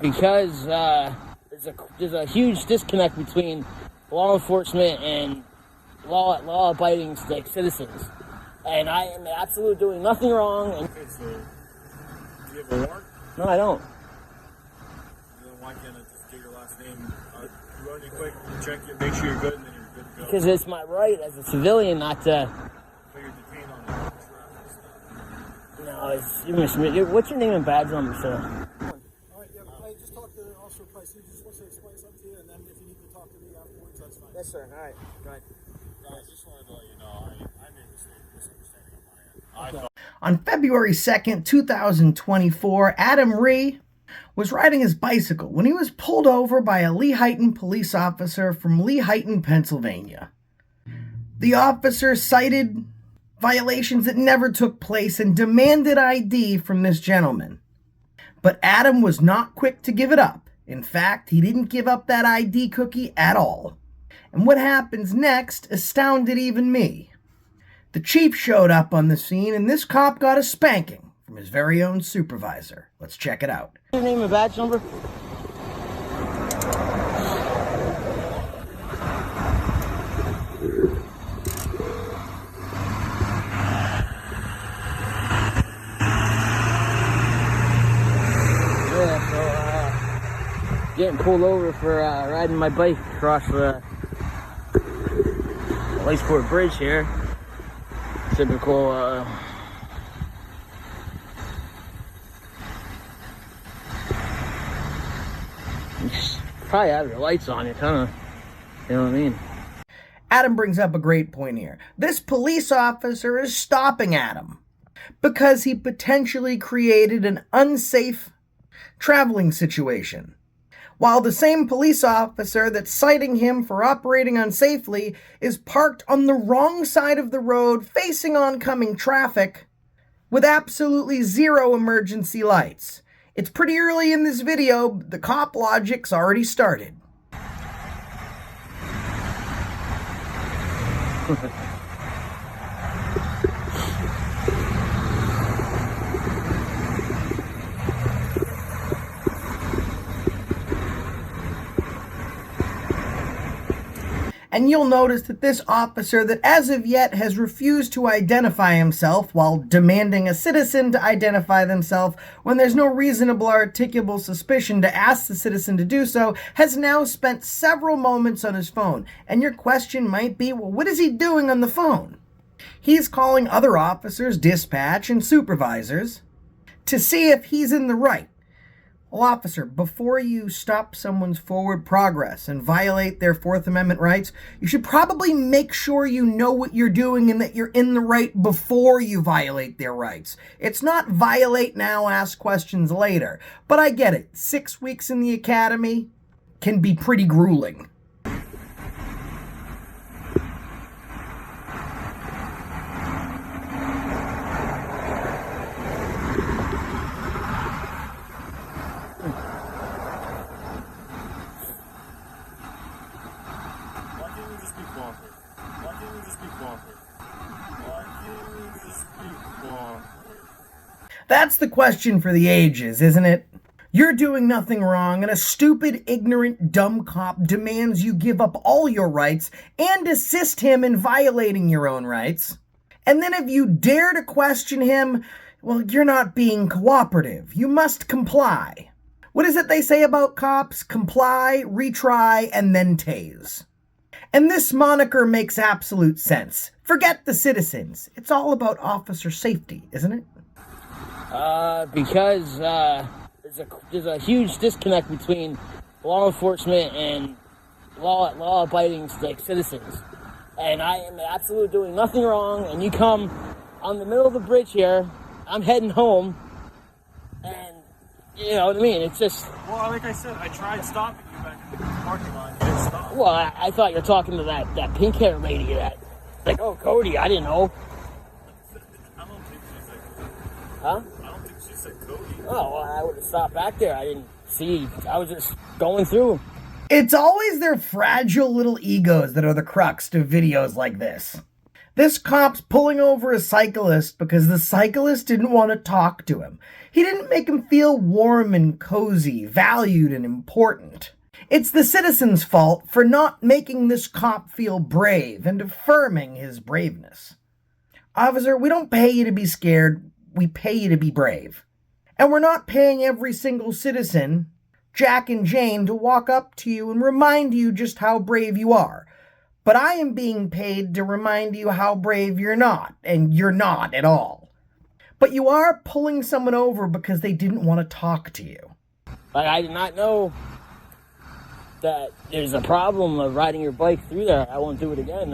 Because there's a huge disconnect between law enforcement and law-abiding citizens, and I am absolutely doing nothing wrong. And okay, so do you have a warrant? No, I don't. Then why can't I just get your last name? Run you quick, check you, make sure you're good, and then you're good to go. Because it's my right as a civilian not to. But you're detained on traffic stuff. No, what's your name and badge number, sir? Alright, yeah, I just talked to Officer Price. He just wants to explain something to you, and then if you need to talk to me afterwards, that's fine. Yes, sir. All right. Go ahead. I just wanted to let you know, I made a misunderstanding on my end. Okay. On February 2nd, 2024, Adam Ree was riding his bicycle when he was pulled over by a Lehighton police officer from Lehighton, Pennsylvania. The officer cited violations that never took place and demanded ID from this gentleman. But Adam was not quick to give it up. In fact, he didn't give up that ID cookie at all. And what happens next astounded even me. The chief showed up on the scene, and this cop got a spanking from his very own supervisor. Let's check it out. Your name and badge number? Getting pulled over for riding my bike across the Lakesport Bridge here. Typical probably have your lights on, you kind of, you know what I mean? Adam brings up a great point here. This police officer is stopping Adam because he potentially created an unsafe traveling situation. While the same police officer that's citing him for operating unsafely is parked on the wrong side of the road facing oncoming traffic with absolutely zero emergency lights. It's pretty early in this video, but the cop logic's already started. And you'll notice that this officer that as of yet has refused to identify himself while demanding a citizen to identify themselves when there's no reasonable or articulable suspicion to ask the citizen to do so, has now spent several moments on his phone. And your question might be, well, what is he doing on the phone? He's calling other officers, dispatch, and supervisors to see if he's in the right. Well, officer, before you stop someone's forward progress and violate their Fourth Amendment rights, you should probably make sure you know what you're doing and that you're in the right before you violate their rights. It's not violate now, ask questions later. But I get it. 6 weeks in the academy can be pretty grueling. That's the question for the ages, isn't it? You're doing nothing wrong, and a stupid, ignorant, dumb cop demands you give up all your rights and assist him in violating your own rights. And then if you dare to question him, well, you're not being cooperative. You must comply. What is it they say about cops? Comply, retry, and then tase. And this moniker makes absolute sense. Forget the citizens. It's all about officer safety, isn't it? Because there's a huge disconnect between law enforcement and law-abiding citizens, and I am absolutely doing nothing wrong. And you come on the middle of the bridge here. I'm heading home, and you know what I mean. It's just. Well, like I said, I tried stopping you back in the parking lot. You didn't stop. Well, I thought you were talking to that pink-haired lady. That like, oh, Cody, I didn't know. I don't think she said Cody. Huh? I don't think she said Cody. Oh, well, I would have stopped back there. I didn't see. I was just going through. It's always their fragile little egos that are the crux to videos like this. This cop's pulling over a cyclist because the cyclist didn't want to talk to him. He didn't make him feel warm and cozy, valued and important. It's the citizen's fault for not making this cop feel brave and affirming his braveness. Officer, we don't pay you to be scared, we pay you to be brave. And we're not paying every single citizen, Jack and Jane, to walk up to you and remind you just how brave you are. But I am being paid to remind you how brave you're not, and you're not at all. But you are pulling someone over because they didn't want to talk to you. Like, I did not know that there's a problem of riding your bike through there. I won't do it again.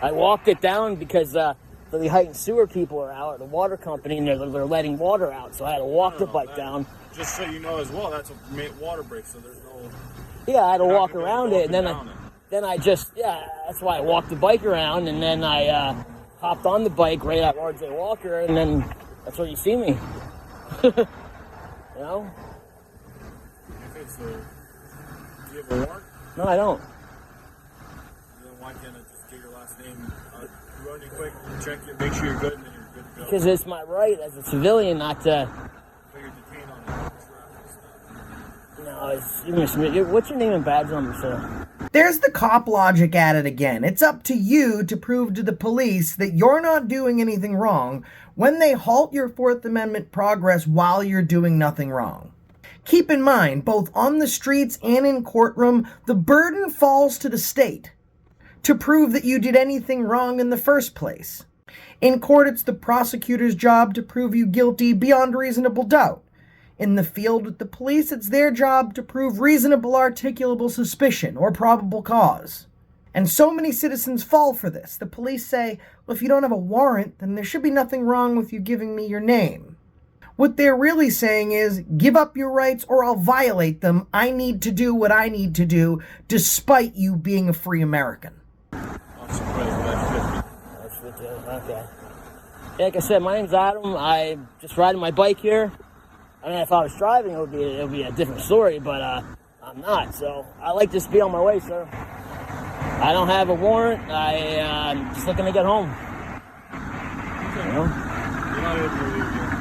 I walked it down because the Lehighton sewer people are out at the water company, and they're letting water out, so I had to walk the bike down. Just so you know as well, that's a water break, so there's no... Yeah, I had to walk around it, and then that's why I walked the bike around, and then I hopped on the bike right at RJ Walker, and then that's where you see me. You know? Okay, so do you have a warrant? No, I don't. Then why can't I just get your last name, run you quick, check you, make sure you're good, and then you're good to go? Because it's my right as a civilian not to... So you're detained on a traffic stop. No, what's your name and badge number, sir? There's the cop logic at it again. It's up to you to prove to the police that you're not doing anything wrong when they halt your Fourth Amendment progress while you're doing nothing wrong. Keep in mind, both on the streets and in courtroom, the burden falls to the state to prove that you did anything wrong in the first place. In court, it's the prosecutor's job to prove you guilty beyond reasonable doubt. In the field with the police, it's their job to prove reasonable articulable suspicion or probable cause. And so many citizens fall for this. The police say, well, if you don't have a warrant, then there should be nothing wrong with you giving me your name. What they're really saying is, give up your rights or I'll violate them. I need to do what I need to do, despite you being a free American. I'm surprised That's 50. Okay. Like I said, my name's Adam. I'm just riding my bike here. I mean, if I was driving, it would be a different story, but I'm not. So I like to just be on my way, sir. I don't have a warrant. I'm just looking to get home. Okay. You know? You're not able to leave yet.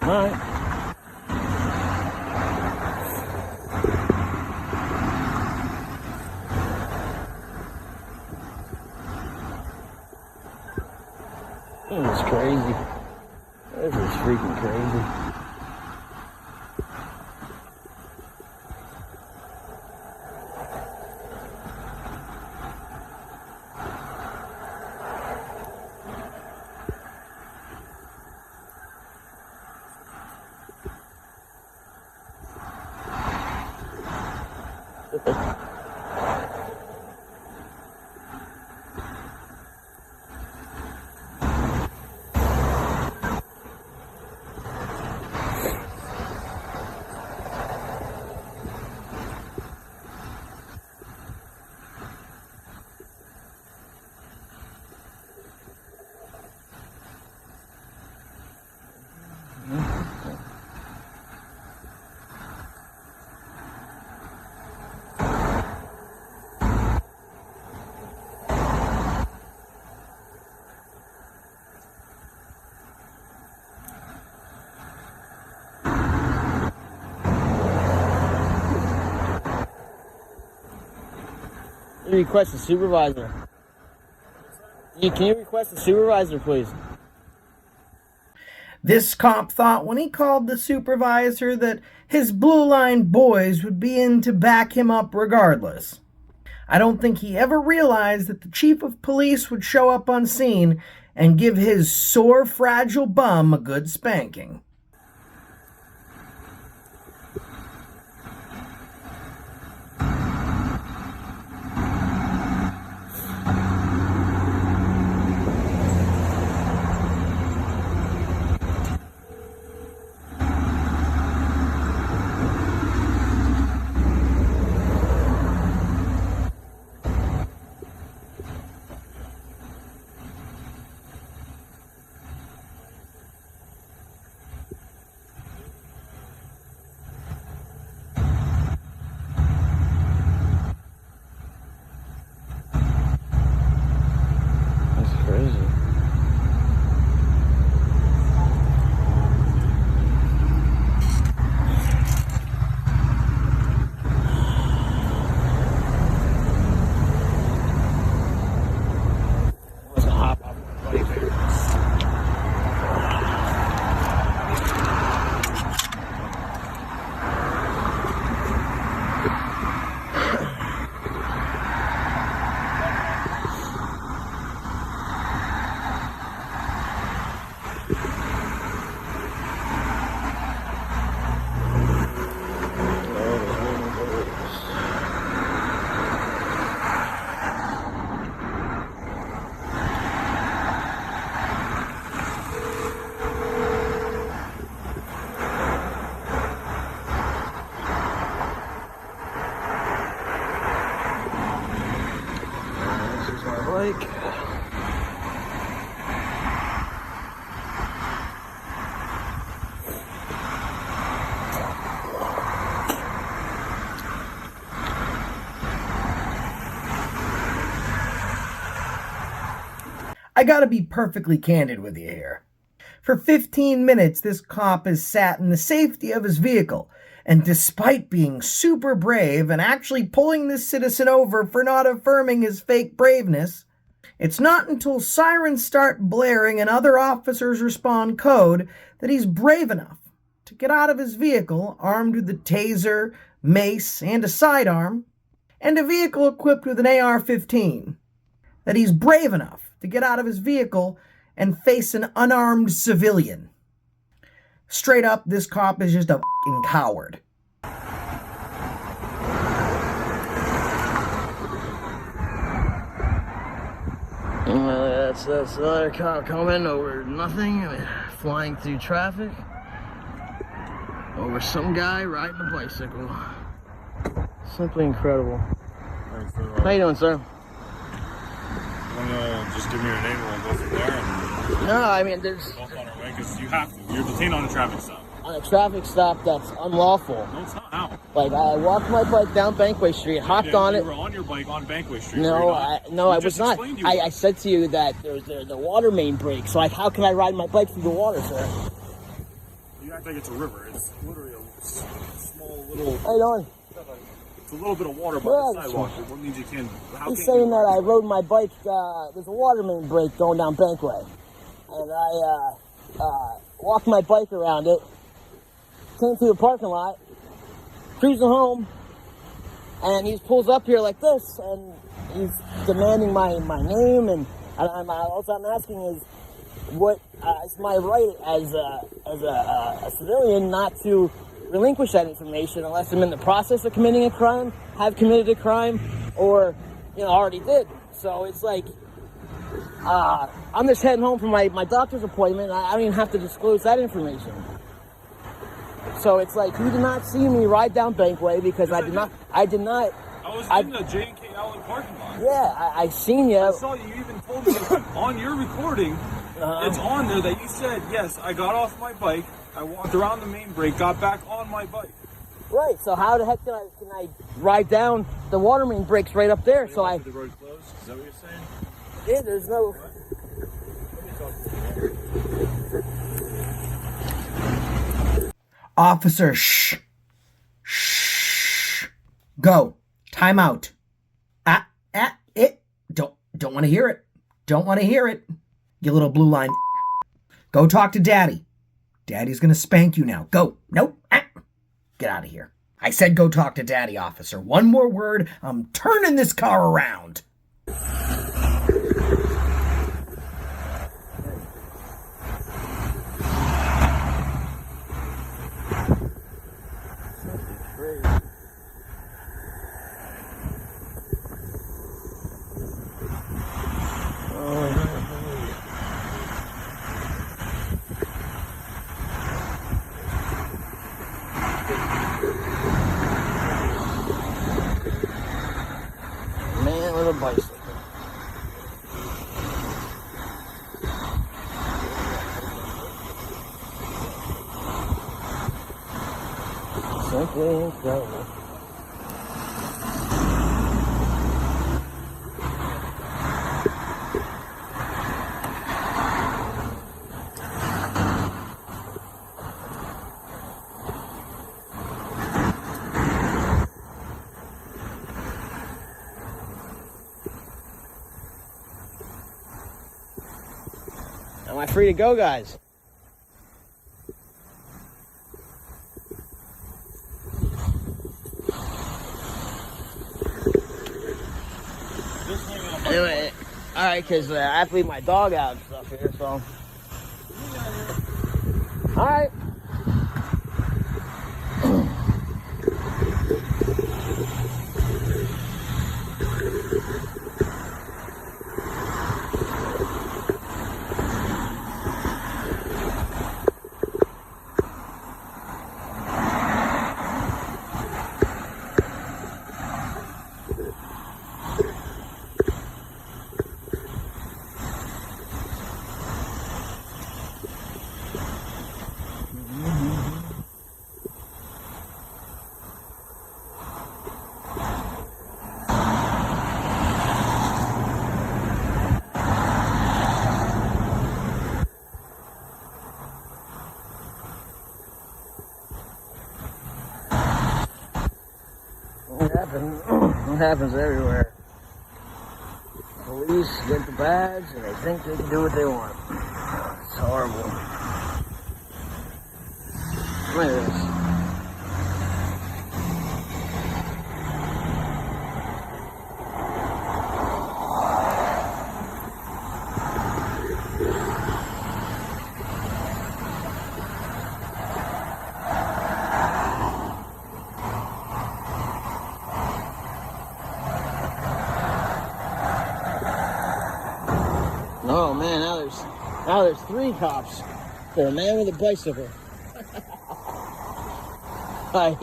All right. This is crazy. This is freaking crazy. Request a supervisor. Can you request a supervisor, please? This cop thought when he called the supervisor that his Blue Line boys would be in to back him up regardless. I don't think he ever realized that the chief of police would show up on scene and give his sore, fragile bum a good spanking. I gotta be perfectly candid with you here. For 15 minutes, this cop has sat in the safety of his vehicle, and despite being super brave and actually pulling this citizen over for not affirming his fake braveness, it's not until sirens start blaring and other officers respond code that he's brave enough to get out of his vehicle armed with a taser, mace, and a sidearm, and a vehicle equipped with an AR-15. That he's brave enough to get out of his vehicle and face an unarmed civilian. Straight up, this cop is just a f***ing coward. That's another cop coming over nothing, flying through traffic, over some guy riding a bicycle. Simply incredible. Thanks, sir. How you doing, sir? Wanna just give me your name and we'll go from there and No, I mean, there's walk on our way because you have to. You're detained on a traffic stop. on a traffic stop that's unlawful. No, it's not. How? Like, I walked my bike down Bankway Street, hopped Yeah, on you it. were on your bike on Bankway Street. No, were you I not? was not. I said to you that there's the water main break. So, like, how can I ride my bike through the water, sir? You act like it's a river. It's literally a small little. How you doing? It's a little bit of water by Yeah, the sidewalk. What means you can? How He's can saying you, that I rode my bike. There's a water main break going down Bankway, and I walked my bike around it. Came through the parking lot, cruising home, and he pulls up here like this, and he's demanding my name, and all I'm asking is, what is my right as a civilian not to relinquish that information unless I'm in the process of committing a crime, have committed a crime, or already did. So it's like I'm just heading home from my doctor's appointment. I don't even have to disclose that information. So it's like you did not see me ride down Bankway because Yes, I did not. I was in the J&K outlet parking lot. Yeah, I seen you. I saw you. You even told me on your recording. It's on there that you said, yes, I got off my bike, I walked around the main break, got back on my bike. Right. So how the heck can I ride down the water main breaks right up there? So The road closed. Is that what you're saying? yeah, there's no. Let me talk to you. Officer, go. Time out. It. Don't want to hear it. Don't want to hear it. You little blue line. Go talk to Daddy. Daddy's gonna spank you now. Go. Nope. Get out of here. I said go talk to Daddy, officer. One more word, I'm turning this car around. Man with a bicycle. Simply incredible. Am I free to go, guys? Anyway, alright, because I have to leave my dog out and stuff here, so. Alright. It happens everywhere. Police get the badge and they think they can do what they want. It's horrible. Look at this. Oh man, now there's 3 cops for a man with a bicycle. Ay.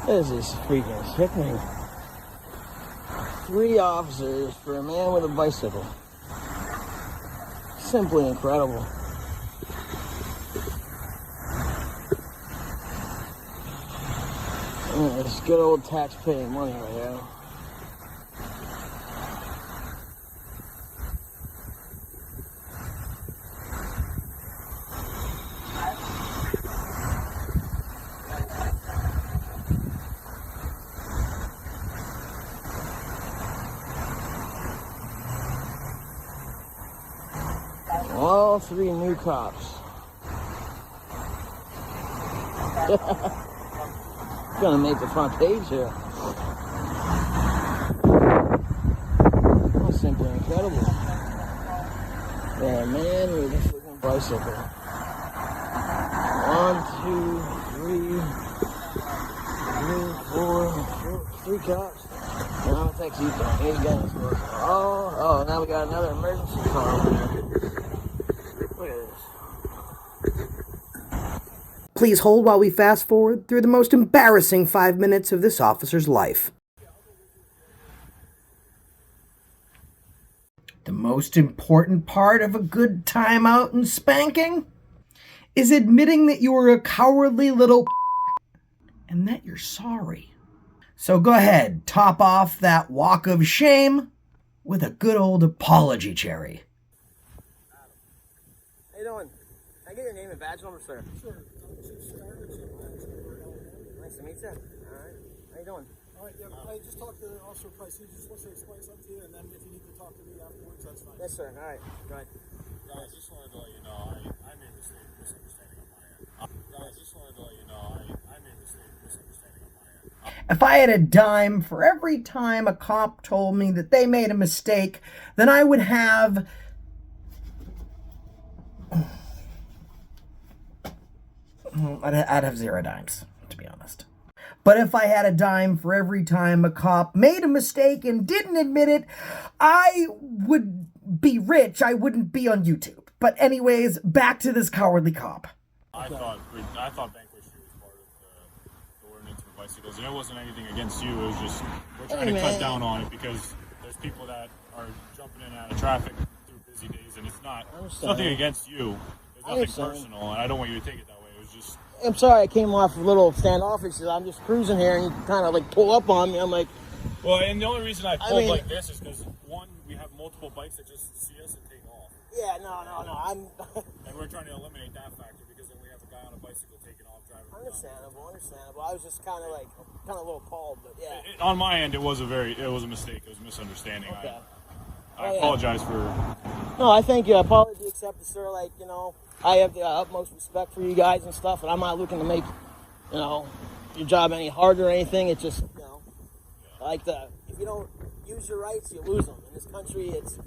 This is freaking sickening. 3 officers for a man with a bicycle. Simply incredible. It's good old tax-paying money right here. All 3 new cops. Gonna make the front page here. That's simply incredible. Yeah, a man with a freaking bicycle. 1, 2, 3, 4, 3 cops. Now it takes you down. He's got his Oh, now we got another emergency car over here. Look at this. Please hold while we fast forward through the most embarrassing 5 minutes of this officer's life. The most important part of a good time out in spanking is admitting that you were a cowardly little and that you're sorry. So go ahead, top off that walk of shame with a good old apology cherry. How you doing? Can I get your name and badge number, sir? Sure. Nice to meet you. All right. How you doing? All right, yeah, I just talked to Officer Price. He just wants to explain something to you, and then if you need to talk to me afterwards, that's fine. Yes, sir. All right. Go ahead. Guys, just wanted to let you know, I made a misunderstanding on my end. Guys, just wanted to let you know, I made a misunderstanding on my end. If I had a dime for every time a cop told me that they made a mistake, then I would have... I'd have 0 dimes, to be honest. But if I had a dime for every time a cop made a mistake and didn't admit it, I would be rich. I wouldn't be on YouTube. But anyways, back to this cowardly cop. I thought bankruptcy was part of the ordinance for bicycles, and it wasn't anything against you. It was just we're trying to cut down on it because there's people that are jumping in and out of traffic through busy days, and it's nothing against you. It's nothing personal, and I don't want you to take it that way. It was just. I'm sorry, I came off a little standoffish. I'm just cruising here and you kind of like pull up on me. I'm like, well, and the only reason I pulled like this is because one, we have multiple bikes that just see us and take off. yeah, no. I'm And we're trying to eliminate that factor because then we have a guy on a bicycle taking off driving. understandable. I was just kind of a little appalled, but yeah. On my end, it was a mistake. It was a misunderstanding. Okay. I apologize for. No, I thank you. Apology accepted, sir. Like, you know, I have the utmost respect for you guys and stuff, and I'm not looking to make, you know, your job any harder or anything. It's just, you know, like if you don't use your rights, you lose them. In this country, it's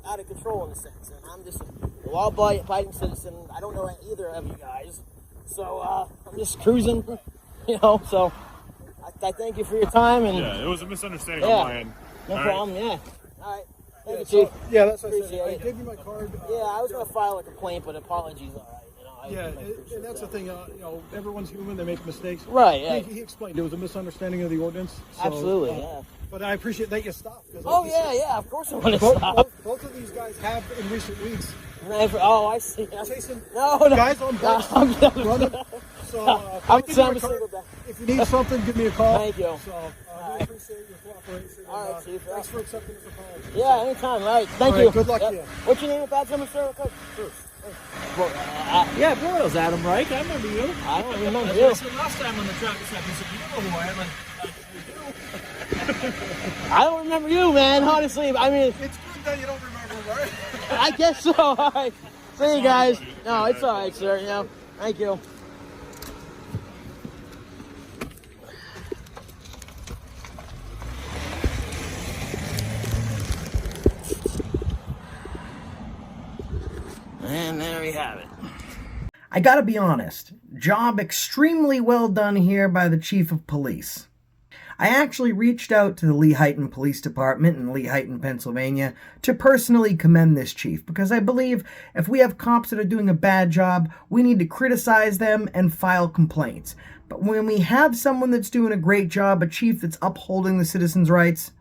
out of control in a sense. And I'm just a law-abiding citizen. I don't know either of you guys, so I'm just cruising, you know. So I thank you for your time. And yeah, it was a misunderstanding on my end. No problem. Yeah. All right. Thank you, Chief. Yeah, that's what I Appreciate said. I it. gave you my card. Yeah, I was going to file a complaint, but apologies, all right. You know, And that's the thing, you know, everyone's human, they make mistakes. Right, yeah. He explained it was a misunderstanding of the ordinance. So, Absolutely, yeah. But I appreciate that you stopped. Oh, yeah, of course I want to stop. Both of these guys have in recent weeks. Oh, I see. Chasing No. guys on bikes. running. So, I'm give me my a single card. guy. If you need something, give me a call. Thank you. So, I appreciate your cooperation. All right, Chief. Thanks for accepting this apology. Yeah, anytime. All right, thank All right, you. good luck to you. What's your name and badge number, sir? Bruce. Well, Yeah, Boyle's Adam Reich. I remember you. I don't remember That's you. what I said last time on the traffic stop. You said, you know who I am. I don't remember you, man. Honestly, I mean, It's good that you don't remember, right? I guess so. All right. See you guys. No, it's all right, sir. You know, thank you. And there we have it. I gotta be honest, job extremely well done here by the chief of police. I actually reached out to the Lehighton Police Department in Lehighton, Pennsylvania, to personally commend this chief, because I believe if we have cops that are doing a bad job, we need to criticize them and file complaints. But when we have someone that's doing a great job, a chief that's upholding the citizens' rights,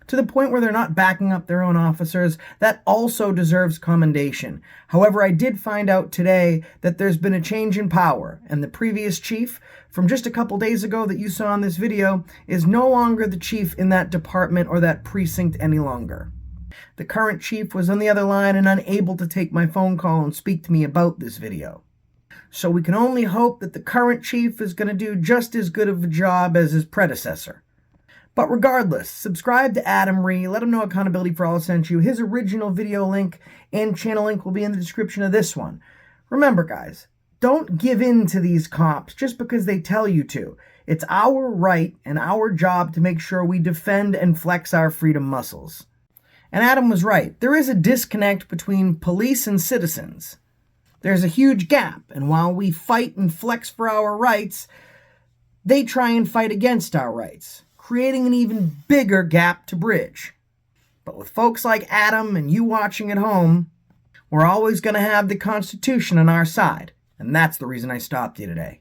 to the point where they're not backing up their own officers, that also deserves commendation. However, I did find out today that there's been a change in power, and the previous chief, from just a couple days ago that you saw in this video, is no longer the chief in that department or that precinct any longer. The current chief was on the other line and unable to take my phone call and speak to me about this video. So we can only hope that the current chief is going to do just as good of a job as his predecessor. But regardless, subscribe to Adam Ree, let him know Accountability for All sent you. His original video link and channel link will be in the description of this one. Remember, guys, don't give in to these cops just because they tell you to. It's our right and our job to make sure we defend and flex our freedom muscles. And Adam was right. There is a disconnect between police and citizens. There's a huge gap, and while we fight and flex for our rights, they try and fight against our rights, creating an even bigger gap to bridge. But with folks like Adam and you watching at home, we're always going to have the Constitution on our side. And that's the reason I stopped you today.